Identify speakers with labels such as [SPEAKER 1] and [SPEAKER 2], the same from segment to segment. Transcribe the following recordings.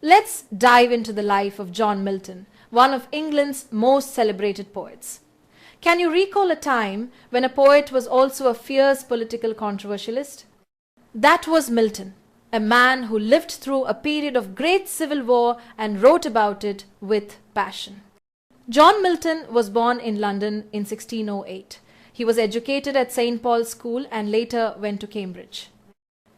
[SPEAKER 1] Let's dive into the life of John Milton, one of England's most celebrated poets. Can you recall a time when a poet was also a fierce political controversialist? That was Milton, a man who lived through a period of great civil war and wrote about it with passion. John Milton was born in London in 1608. He was educated at St. Paul's School and later went to Cambridge.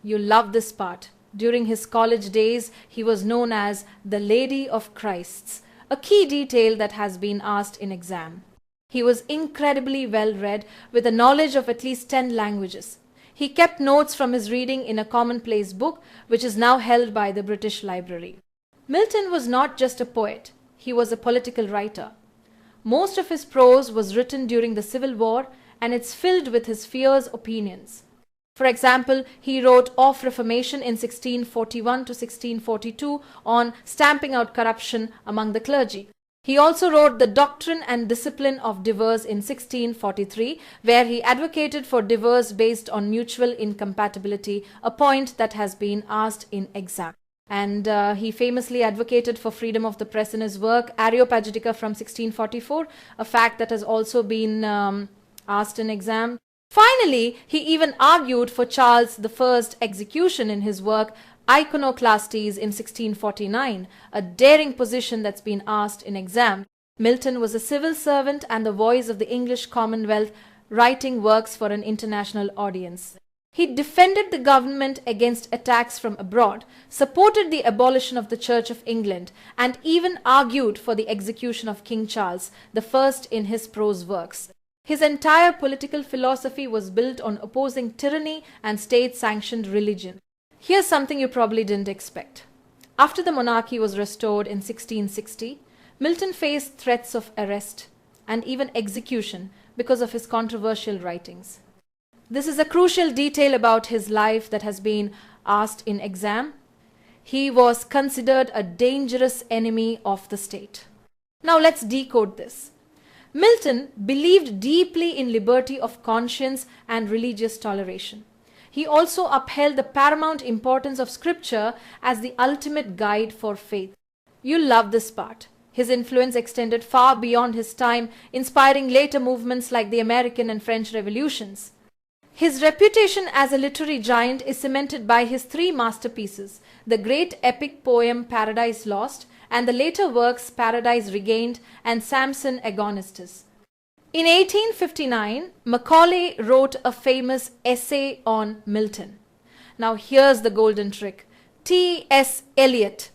[SPEAKER 1] You'll love this part. During his college days, he was known as the Lady of Christs, a key detail that has been asked in exam. He was incredibly well read with a knowledge of at least 10 languages. He kept notes from his reading in a commonplace book which is now held by the British Library. Milton was not just a poet, he was a political writer. Most of his prose was written during the Civil War and it's filled with his fierce opinions. For example, he wrote Of Reformation in 1641 to 1642 on stamping out corruption among the clergy. He also wrote The Doctrine and Discipline of Divorce in 1643, where he advocated for divorce based on mutual incompatibility, a point that has been asked in exam. And he famously advocated for freedom of the press in his work Areopagitica from 1644, a fact that has also been asked in exam. Finally, he even argued for Charles I's execution in his work Iconoclastes in 1649, a daring position that's been asked in exam. Milton was a civil servant and the voice of the English Commonwealth, writing works for an international audience. He defended the government against attacks from abroad, supported the abolition of the Church of England, and even argued for the execution of King Charles I in his prose works. His entire political philosophy was built on opposing tyranny and state-sanctioned religion. Here's something you probably didn't expect. After the monarchy was restored in 1660, Milton faced threats of arrest and even execution because of his controversial writings. This is a crucial detail about his life that has been asked in exam. He was considered a dangerous enemy of the state. Now let's decode this. Milton believed deeply in liberty of conscience and religious toleration. He also upheld the paramount importance of scripture as the ultimate guide for faith. You'll love this part. His influence extended far beyond his time, inspiring later movements like the American and French revolutions. His reputation as a literary giant is cemented by his 3 masterpieces, the great epic poem Paradise Lost, and the later works Paradise Regained and Samson Agonistes. In 1859, Macaulay wrote a famous essay on Milton. Now here's the golden trick. T.S. Eliot,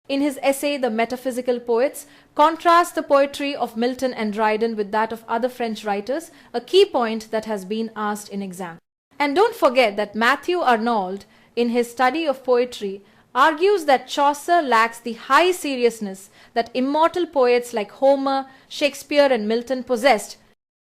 [SPEAKER 1] in his essay The Metaphysical Poets, contrasts the poetry of Milton and Dryden with that of other French writers, a key point that has been asked in exam. And don't forget that Matthew Arnold, in his study of poetry, argues that Chaucer lacks the high seriousness that immortal poets like Homer, Shakespeare and Milton possessed,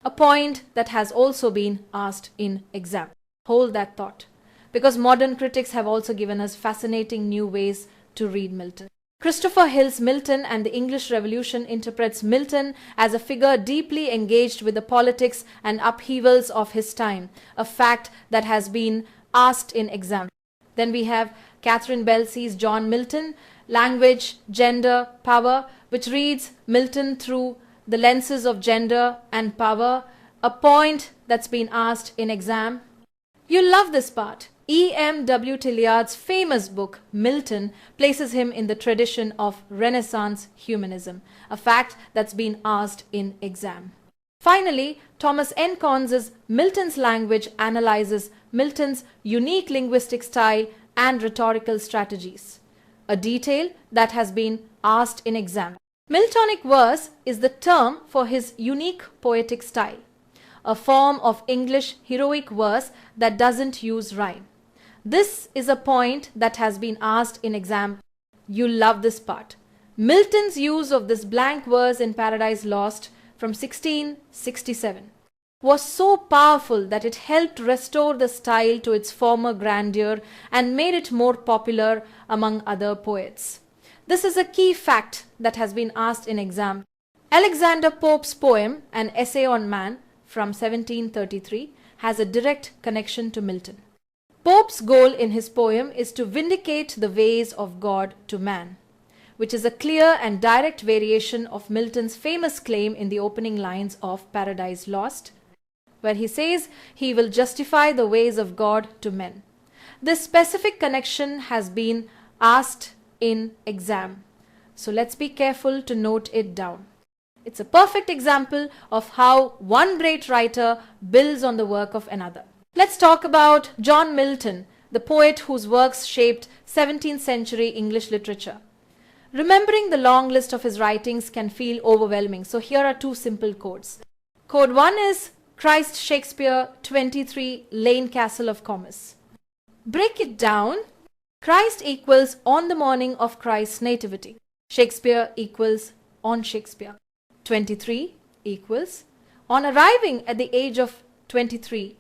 [SPEAKER 1] a point that has also been asked in exam. Hold that thought, because modern critics have also given us fascinating new ways to read Milton. Christopher Hill's Milton and the English Revolution interprets Milton as a figure deeply engaged with the politics and upheavals of his time, a fact that has been asked in exam. Then we have Catherine Belsey's John Milton, Language, Gender, Power, which reads Milton through the lenses of gender and power, a point that's been asked in exam. You'll love this part. E.M.W. Tilliard's famous book, Milton, places him in the tradition of Renaissance humanism, a fact that's been asked in exam. Finally, Thomas N. Corns's Milton's Language analyzes Milton's unique linguistic style and rhetorical strategies, a detail that has been asked in exam. Miltonic verse is the term for his unique poetic style, a form of English heroic verse that doesn't use rhyme. This is a point that has been asked in exam. You'll love this part. Milton's use of this blank verse in Paradise Lost from 1667 was so powerful that it helped restore the style to its former grandeur and made it more popular among other poets. This is a key fact that has been asked in exam. Alexander Pope's poem, An Essay on Man, from 1733, has a direct connection to Milton. Pope's goal in his poem is to vindicate the ways of God to man. which is a clear and direct variation of Milton's famous claim in the opening lines of Paradise Lost, where he says he will justify the ways of God to men. This specific connection has been asked in exam, so let's be careful to note it down. It's a perfect example of how one great writer builds on the work of another. Let's talk about John Milton, the poet whose works shaped 17th century English literature. Remembering the long list of his writings can feel overwhelming, so here are two simple codes. Code 1 is Christ Shakespeare 23 Lane Castle of Comus. Break it down. Christ equals on the morning of Christ's nativity. Shakespeare equals on Shakespeare. 23 equals on arriving at the age of 23.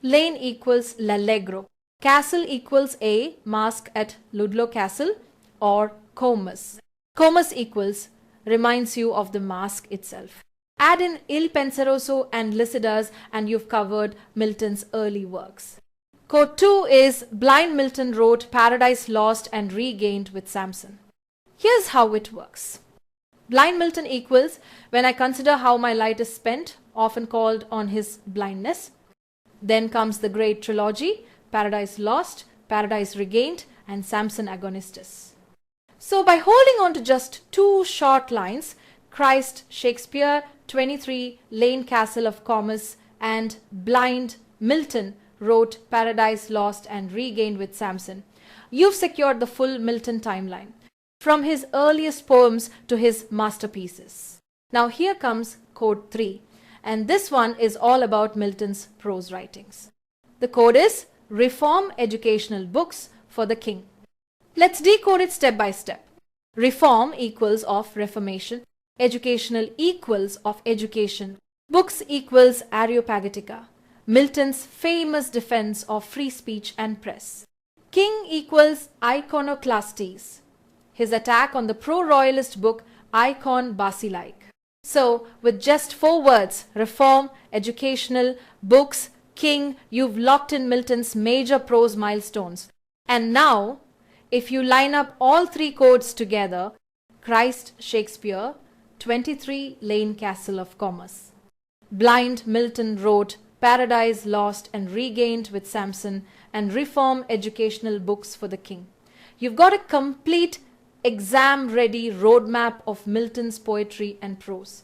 [SPEAKER 1] Lane equals l'allegro. Castle equals a mask at Ludlow Castle or Comus. Comus equals reminds you of the mask itself. Add in Il Penseroso and Lycidas and you've covered Milton's early works. Code 2 is Blind Milton wrote Paradise Lost and Regained with Samson. Here's how it works. Blind Milton equals when I consider how my light is spent, often called on his blindness. Then comes the great trilogy, Paradise Lost, Paradise Regained, and Samson Agonistes. So by holding on to just two short lines, Christ Shakespeare 23 Lane Castle of Comus and Blind Milton wrote Paradise Lost and Regained with Samson, you've secured the full Milton timeline, from his earliest poems to his masterpieces. Now here comes code 3, and this one is all about Milton's prose writings. The code is Reform Educational Books for the King. Let's decode it step by step. Reform equals of reformation, educational equals of education, books equals Areopagitica, Milton's famous defense of free speech and press. King equals iconoclastes, his attack on the pro-royalist book Icon Basilike. So with just 4 words, reform, educational, books, king, you've locked in Milton's major prose milestones. And now, if you line up all 3 codes together, Christ Shakespeare 23 Lane Castle of Comus. Blind Milton wrote Paradise Lost and Regained with Samson and Reform Educational Books for the King. You've got a complete exam-ready roadmap of Milton's poetry and prose.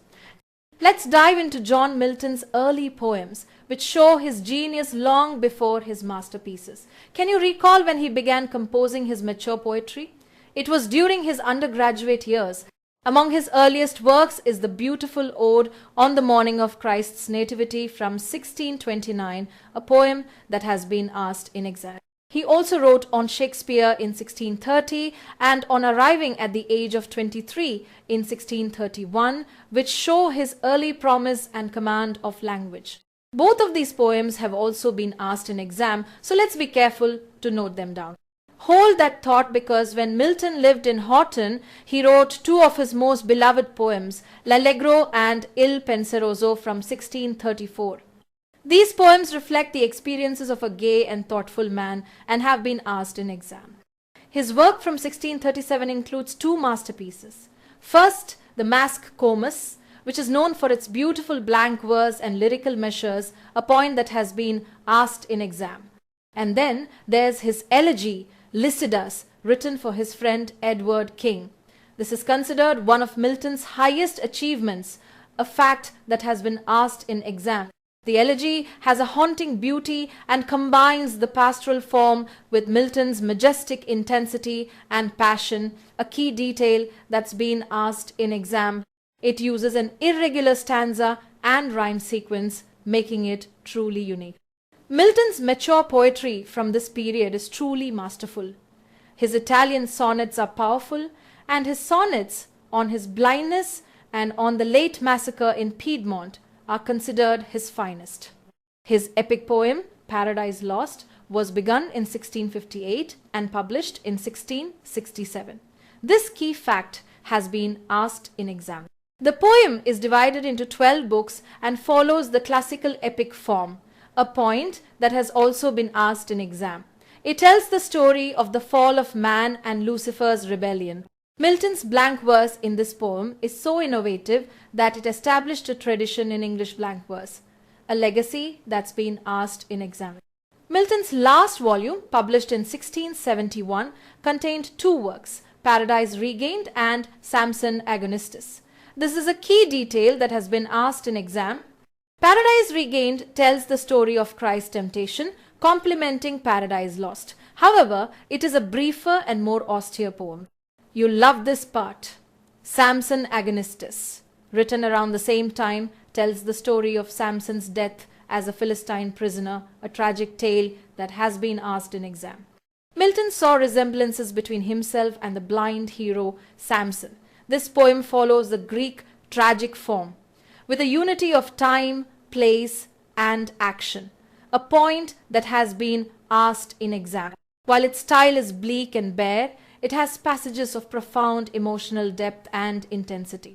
[SPEAKER 1] Let's dive into John Milton's early poems, which show his genius long before his masterpieces. Can you recall when he began composing his mature poetry? It was during his undergraduate years. Among his earliest works is the beautiful ode On the Morning of Christ's Nativity from 1629, a poem that has been asked in exam. He also wrote On Shakespeare in 1630 and On Arriving at the Age of 23 in 1631, which show his early promise and command of language. Both of these poems have also been asked in exam, so let's be careful to note them down. Hold that thought, because when Milton lived in Horton, he wrote 2 of his most beloved poems, L'Allegro and Il Penseroso from 1634. These poems reflect the experiences of a gay and thoughtful man and have been asked in exam. His work from 1637 includes 2 masterpieces. First, the Masque Comus, which is known for its beautiful blank verse and lyrical measures, a point that has been asked in exam. And then there's his elegy, Lycidas, written for his friend Edward King. This is considered one of Milton's highest achievements, a fact that has been asked in exam. The elegy has a haunting beauty and combines the pastoral form with Milton's majestic intensity and passion, a key detail that's been asked in exam. It uses an irregular stanza and rhyme sequence, making it truly unique. Milton's mature poetry from this period is truly masterful. His Italian sonnets are powerful, and his sonnets on his blindness and on the late massacre in Piedmont are considered his finest. His epic poem, Paradise Lost, was begun in 1658 and published in 1667. This key fact has been asked in exam. The poem is divided into 12 books and follows the classical epic form, a point that has also been asked in exam. It tells the story of the fall of man and Lucifer's rebellion. Milton's blank verse in this poem is so innovative that it established a tradition in English blank verse, a legacy that's been asked in exams. Milton's last volume, published in 1671, contained two works, Paradise Regained and Samson Agonistes. This is a key detail that has been asked in exam. Paradise Regained tells the story of Christ's temptation, complementing Paradise Lost. However, it is a briefer and more austere poem. You'll love this part. Samson Agonistes, written around the same time, tells the story of Samson's death as a Philistine prisoner, a tragic tale that has been asked in exam. Milton saw resemblances between himself and the blind hero Samson. This poem follows the Greek tragic form, with a unity of time, place, and action, a point that has been asked in exam. While its style is bleak and bare, it has passages of profound emotional depth and intensity.